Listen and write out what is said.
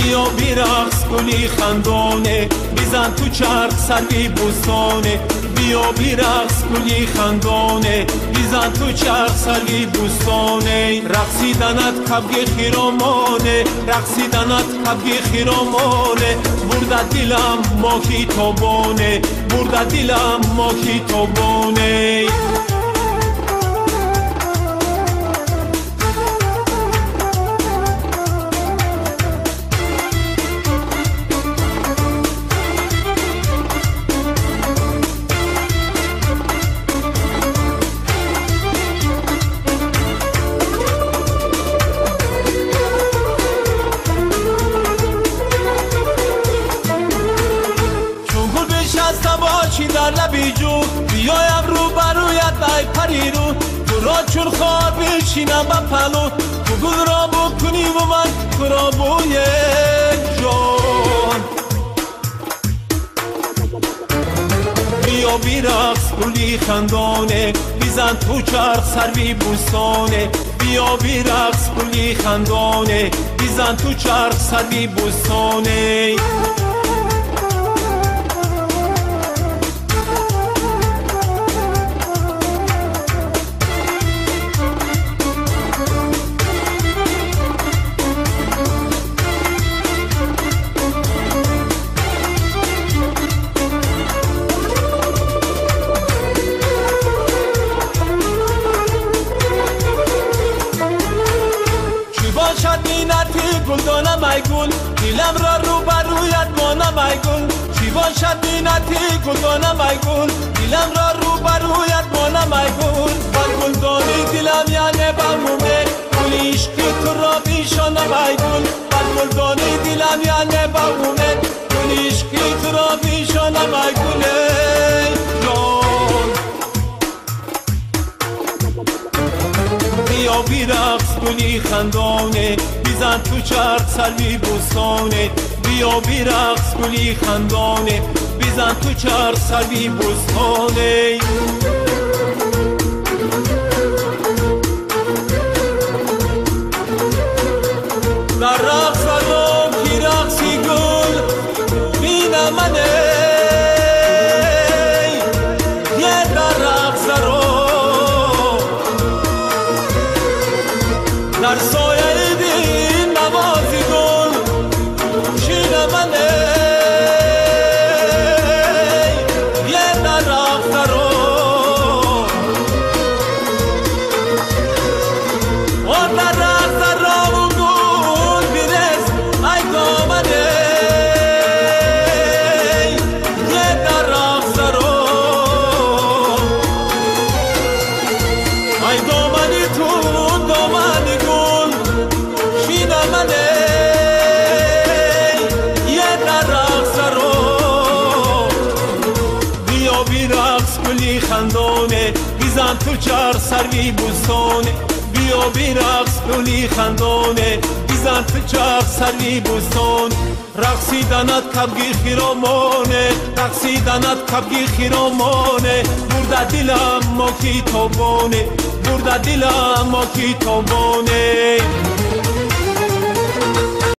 بیا بیرقص گلی خندانه بیزن تو چرخ سروی بوستانه بیا بیرقص گلی خندانه بیزن تو چرخ سروی بوستانه رقصیدنت کبگی خیرامانه رقصیدنت کبگی خیرامانه برده دیلم ماکی تابانه برده دیلم ماکی تابانه در لبی جو بیایم رو برویت ای پری رو تو را چون خواب بشینم به پلو تو گل را بکنی و من تو را بوی جان بیا بیرقص گلی خندانه بیزن تو چرخ سروی بوستانه بیا بیرقص گلی خندانه بیزن تو چرخ سروی بوستانه گلدانم ای گل دیلم را رو برویت مانم ای گل چی باشد بینتی گلدانم ای گل دیلم را رو برویت مانم ای گل بر گلدانی دیلم یعنی بمونه گل عشقی تو را بیشانم ای گل بر گلدانی دیلم یعنی بمونه گل عشقی تو را بیشانم ای گل جان بیا بیرقص گلی خندانه بیزن تو چرخ سروی بوستانه بیا بیرقص گلی خندانه بیزن تو چرخ سروی بوستانه در رقص آدم کی رقصی گل بینم منه یه در رقص رو در سایه دین نوازی گل شین منه یه در رقص رو و در رقص رو گل بیرس ای دامنه یه در رقص رو ای دامنی تو دامنی گل شین منه یه در رقص رو بیا بیرقص گلی خندانه بیزن تو چرخ سروی بوستانه بیا بیرقص گلی خندانه بیزن تو چرخ سروی بوستان رقصیدنت کبگی خیرامانه رقصیدنت کبگی خیرامانه برده دیلم ماکی تابانه برده دیلم ماکی تابانه